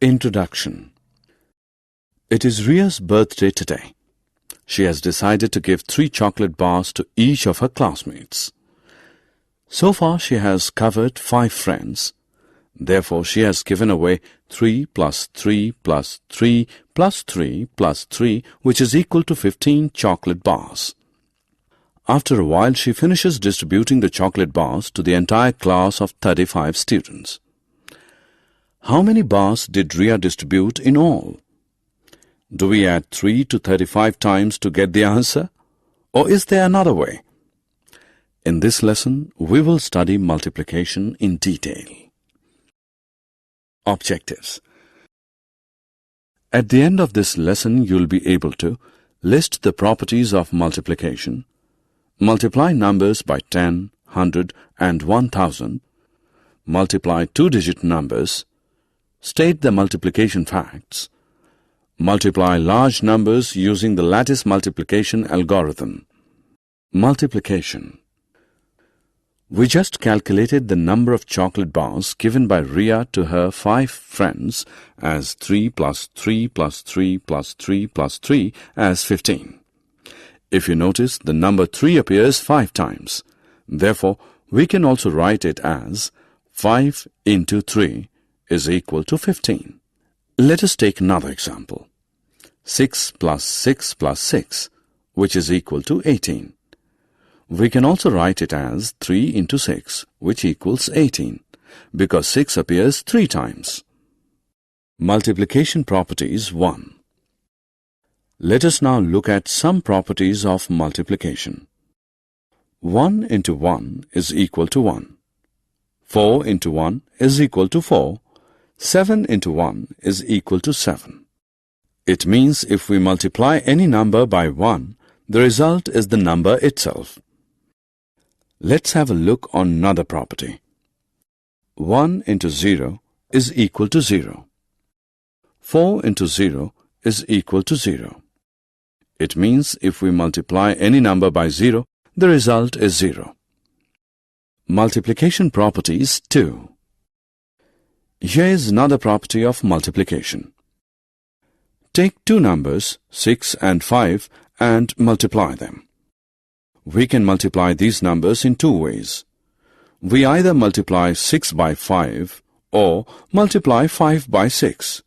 Introduction. It is Ria's birthday today. She has decided to give 3 chocolate bars to each of her classmates. So far she has covered 5 friends. Therefore she has given away 3 plus 3 plus 3 plus 3 plus 3, which is equal to 15 chocolate bars. After a while she finishes distributing the chocolate bars to the entire class of 35 students. How many bars did Ria distribute in all? Do we add 3 to 35 times to get the answer? Or is there another way? In this lesson, we will study multiplication in detail. Objectives. At the end of this lesson, you'll be able to list the properties of multiplication, multiply numbers by 10, 100 and 1000, multiply 2-digit numbers, state the multiplication facts, multiply large numbers using the lattice multiplication algorithm. Multiplication. We just calculated the number of chocolate bars given by Ria to her 5 friends as 3 plus 3 plus 3 plus 3 plus 3 as 15. If you notice, the number 3 appears 5 times. Therefore, we can also write it as 5 into 3 is equal to 15. Let us take another example. 6 plus 6 plus 6, which is equal to 18. We can also write it as 3 into 6, which equals 18, because 6 appears 3 times. Multiplication properties 1. Let us now look at some properties of multiplication. 1 into 1 is equal to 1. 4 into 1 is equal to 4. 7 into 1 is equal to 7. It means if we multiply any number by 1, the result is the number itself. Let's have a look on another property. 1 into 0 is equal to 0. 4 into 0 is equal to 0. It means if we multiply any number by 0, the result is 0. Multiplication properties 2. Here is another property of multiplication. Take 2 numbers, 6 and 5, and multiply them. We can multiply these numbers in 2 ways. We either multiply 6 by 5 or multiply 5 by 6.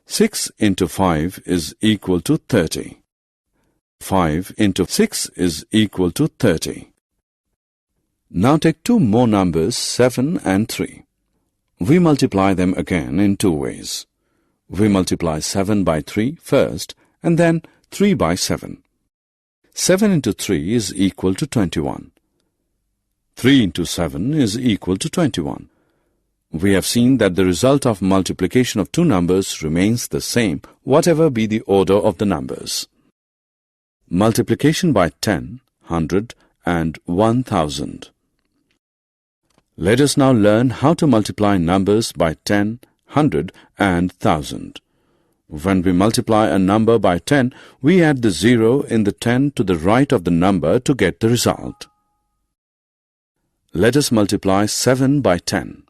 6 into 5 is equal to 30. 5 into 6 is equal to 30. Now take 2 more numbers, 7 and 3. We multiply them again in 2 ways. We multiply 7 by 3 first and then 3 by 7. 7 into 3 is equal to 21. 3 into 7 is equal to 21. We have seen that the result of multiplication of 2 numbers remains the same, whatever be the order of the numbers. Multiplication by 10, 100 and 1000. Let us now learn how to multiply numbers by 10, 100 and 1000. When we multiply a number by 10, we add the 0 in the 10 to the right of the number to get the result. Let us multiply 7 by 10.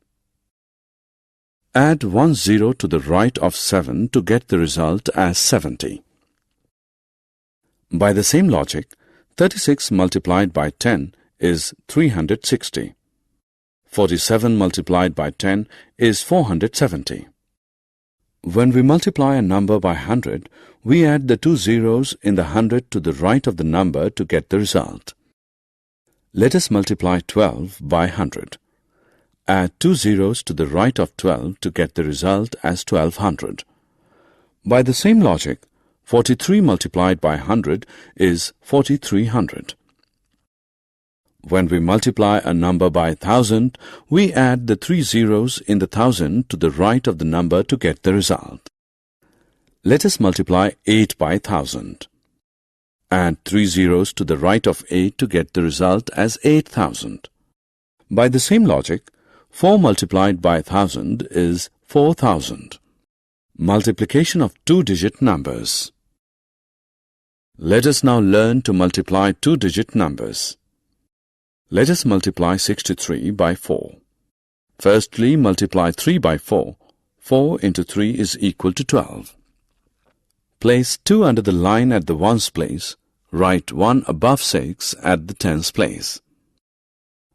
Add 1 0 to the right of 7 to get the result as 70. By the same logic, 36 multiplied by 10 is 360. 47 multiplied by 10 is 470. When we multiply a number by 100, we add the 2 zeros in the 100 to the right of the number to get the result. Let us multiply 12 by 100. Add 2 zeros to the right of 12 to get the result as 1200. By the same logic, 43 multiplied by 100 is 4300. When we multiply a number by 1000, we add the 3 zeros in the 1000 to the right of the number to get the result. Let us multiply 8 by 1000. Add 3 zeros to the right of 8 to get the result as 8000. By the same logic, 4 multiplied by 1000 is 4000. Multiplication of 2-digit numbers. Let us now learn to multiply 2-digit numbers. Let us multiply 63 by 4. Firstly, multiply 3 by 4. 4 into 3 is equal to 12. Place 2 under the line at the ones place. Write 1 above 6 at the tens place.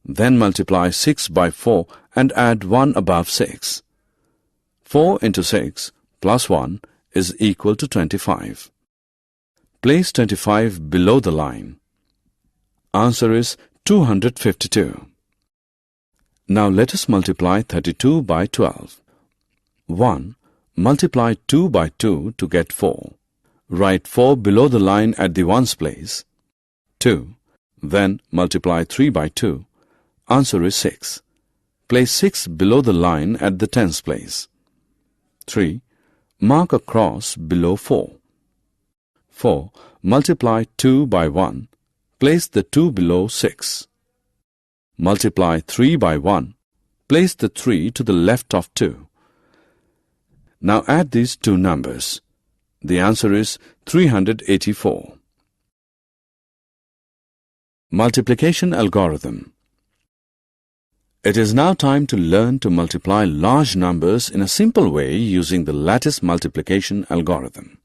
Then multiply 6 by 4 and add 1 above 6. 4 into 6 plus 1 is equal to 25. Place 25 below the line. Answer is 252. Now let us multiply 32 by 12. 1. Multiply 2 by 2 to get 4. Write 4 below the line at the ones place. 2. Then multiply 3 by 2. Answer is 6. Place 6 below the line at the tens place. 3. Mark a cross below 4. 4. Multiply 2 by 1. Place the 2 below 6. Multiply 3 by 1. Place the 3 to the left of 2. Now add these two numbers. The answer is 384. Multiplication algorithm. It is now time to learn to multiply large numbers in a simple way using the lattice multiplication algorithm.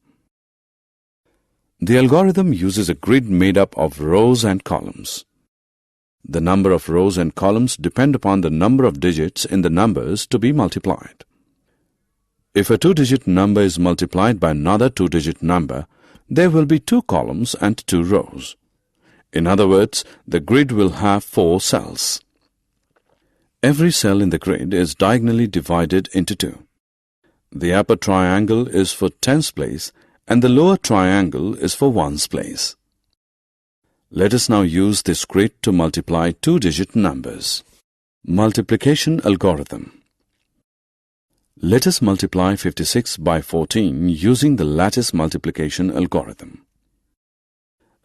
The algorithm uses a grid made up of rows and columns. The number of rows and columns depend upon the number of digits in the numbers to be multiplied. If a two-digit number is multiplied by another two-digit number, there will be 2 columns and 2 rows. In other words, the grid will have 4 cells. Every cell in the grid is diagonally divided into 2. The upper triangle is for tens place and the lower triangle is for ones place. Let us now use this grid to multiply two-digit numbers. Multiplication algorithm. Let us multiply 56 by 14 using the lattice multiplication algorithm.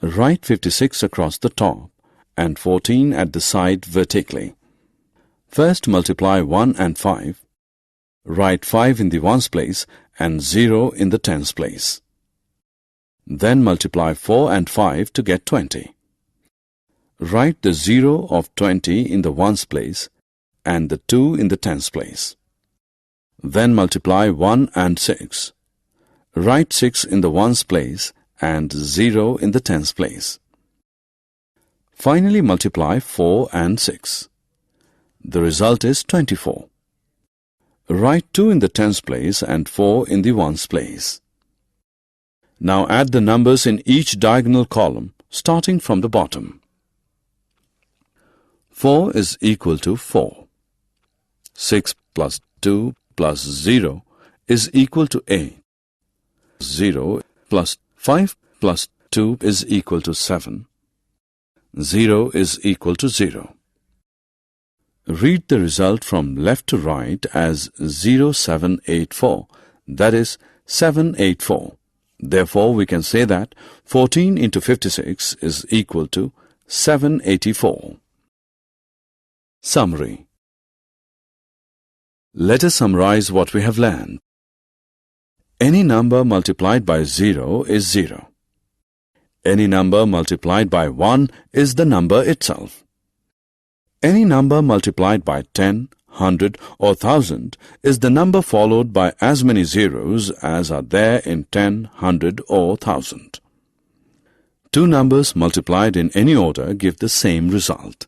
Write 56 across the top and 14 at the side vertically. First multiply 1 and 5. Write 5 in the ones place and 0 in the tens place. Then multiply 4 and 5 to get 20. Write the 0 of 20 in the ones place and the 2 in the tens place. Then multiply 1 and 6. Write 6 in the ones place and 0 in the tens place. Finally multiply 4 and 6. The result is 24. Write 2 in the tens place and 4 in the ones place. Now add the numbers in each diagonal column starting from the bottom. 4 is equal to 4. 6 plus 2 plus 0 is equal to 8. 0 plus 5 plus 2 is equal to 7. 0 is equal to 0. Read the result from left to right as 0784, that is 784. Therefore, we can say that 14 into 56 is equal to 784. Summary. Let us summarize what we have learned. Any number multiplied by 0 is 0. Any number multiplied by 1 is the number itself. Any number multiplied by 10, 100 or 1000 is the number followed by as many zeros as are there in 10, 100 or 1000. Two numbers multiplied in any order give the same result.